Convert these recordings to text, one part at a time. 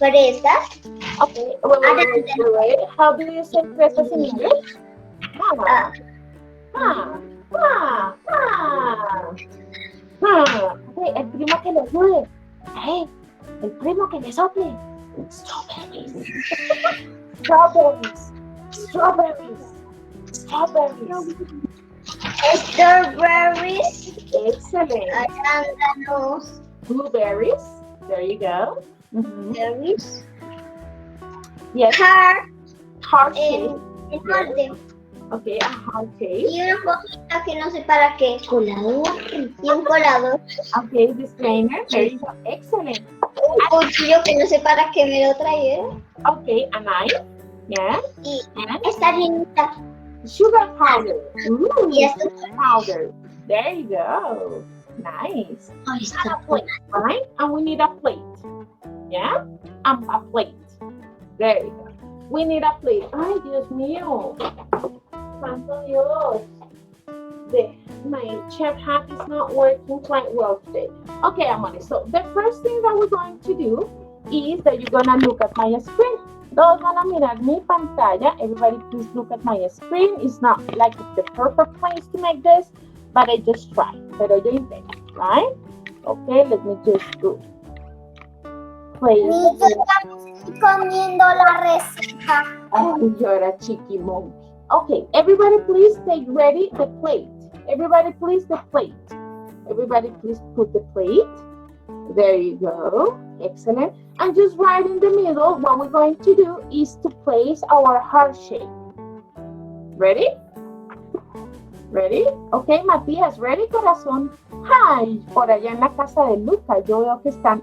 fresas. Okay, wait. How do you say fresas in English? Ah, Ah, ah, ah. Ok, el primo que le ayude. Hey, el primo que le sople. Strawberries. Strawberries. Strawberries. Strawberries. strawberries, Excellent. arándanos, Blueberries. There you go. berries, Yes. Heart shape. en orden. Okay, a heart shape. Y una cosita que no sé para qué. Colador. Y un colador. Okay, disclaimer. There you go. Excellent. Un cuchillo que no sé para qué me lo trajeron. Okay, a knife. Yeah. Y And esta harinita. sugar powder. Ooh, Y esto sugar powder. There you go. Nice. está A plate, right? And we need a plate. Yeah? A plate. There you go. We need a plate. Ay, Dios mío. Santo Dios. My chef hat is not working quite well today. Okay, Amani. So the first thing that we're going to do is that you're gonna look at my screen. Todos van a mirar mi pantalla. Everybody please look at my screen. It's not like it's the perfect place to make this, but I just try. Pero yo intento, right? Okay, let me just do. Play. comiendo la receta. Oh, you're a cheeky monkey. Okay, everybody please take ready the plate. Everybody please the plate. Everybody please put the plate. There you go. Excellent. And just right in the middle, what we're going to do is to place our heart shape. Ready? Ready? Okay, Matías, ready, corazón? Hi, por allá en la casa de Lucas, yo veo que están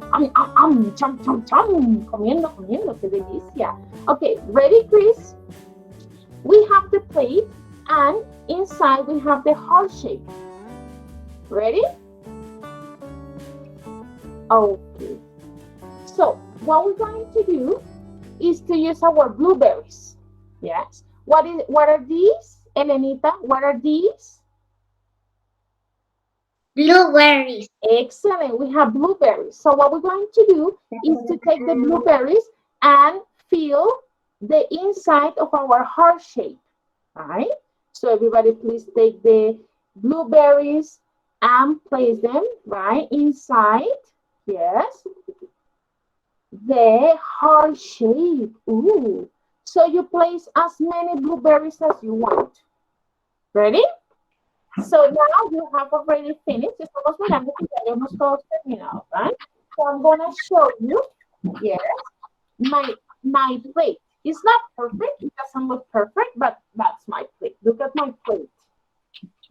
cham, cham, cham, comiendo, qué delicia. Okay, ready, Chris? We have the plate, and inside we have the heart shape. Ready? Okay. So, what we're going to do is to use our blueberries. Yes. What are these? Elenita, what are these? Blueberries. Excellent. We have blueberries. So what we're going to do is to take the blueberries and fill the inside of our heart shape. All right. So everybody please take the blueberries and place them right inside. Yes. The heart shape. Ooh. So you place as many blueberries as you want. Ready? So now you have already finished. Estamos mirando que ya hemos todos terminado, right? So I'm gonna show you, yes, my plate. It's not perfect. It doesn't look perfect, but that's my plate. Look at my plate.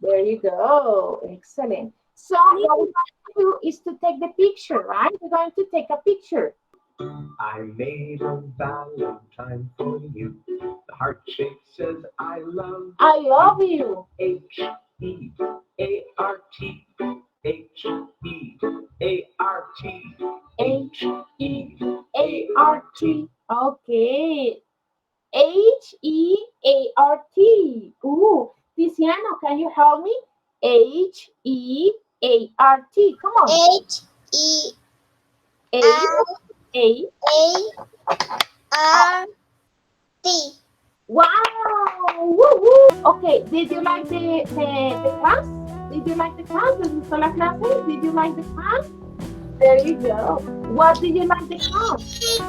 There you go. Excellent. So what we're going to do is to take the picture, right? We're going to take a picture. I made a Valentine for you. The heart shape says I love you. H-E-A-R-T. H-E-A-R-T. H-E-A-R-T. Okay. H-E-A-R-T. Ooh. Tiziano, can you help me? H-E-A-R-T. Come on. H-E-A-R-T. Wow! Woo-woo. Okay, did you like the class? Did you like the class? ¿Les gustó la clase? Did you like the class? There you go. What did you like the class?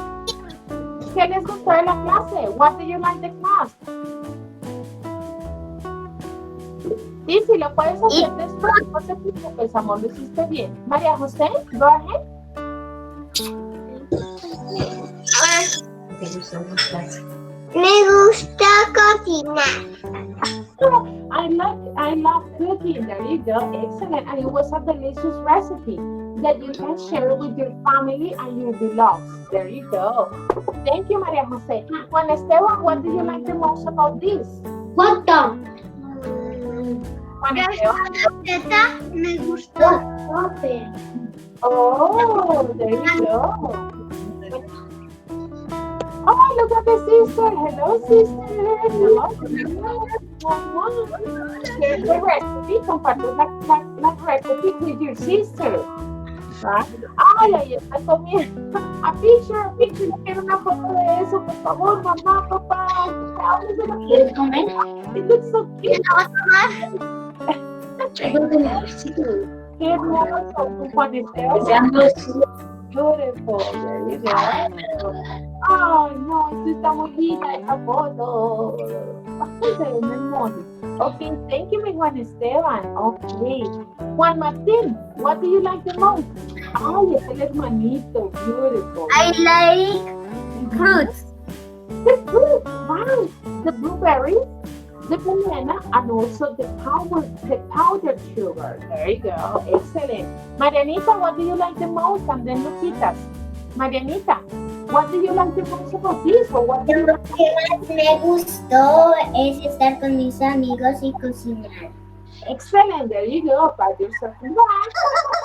¿Qué les gustó de la clase? What did you like the class? Sí, si lo puedes hacer después, no te preocupes, amor, lo hiciste bien. María José, go ahead. Me gusta cocinar. I love cooking. There you go. Excellent. And it was a delicious recipe that you can share with your family and your beloveds. There you go. Thank you, María José. Juan Esteban, what do you like the most about this? What the? Juan La Esteban. receta me gustó. Oh, there you go. Oh, look at the sister. Hello, sister. Hello. Here's the recipe. Comparte la recipe with your sister. ¿Ah? Ay, ahí está comiendo. A picture, yo quiero una foto de eso, por favor, mamá, papá. ¿Quieres comer? It looks so cute. ¿La vas a tomar? Tengo que comer, sí. Qué hermoso, Juan Esteban. Veamos. Beautiful, there you go. Ay, no, esto está muy linda esta foto. Se ven hermosos. Okay, thank you, mi Juan Esteban. Okay. Juan Martín, what do you like the most? Ay, es el hermanito, beautiful. I like fruits. The fruit, wow, the blueberries, the banana, and also the powdered sugar. There you go, excellent. Marianita, what do you like the most? And then Luquitas. Marianita, what do you like the most about this? Or what do you Lo que más me gustó es estar con mis amigos y cocinar. Excellent, there you go, pat yourself on the back.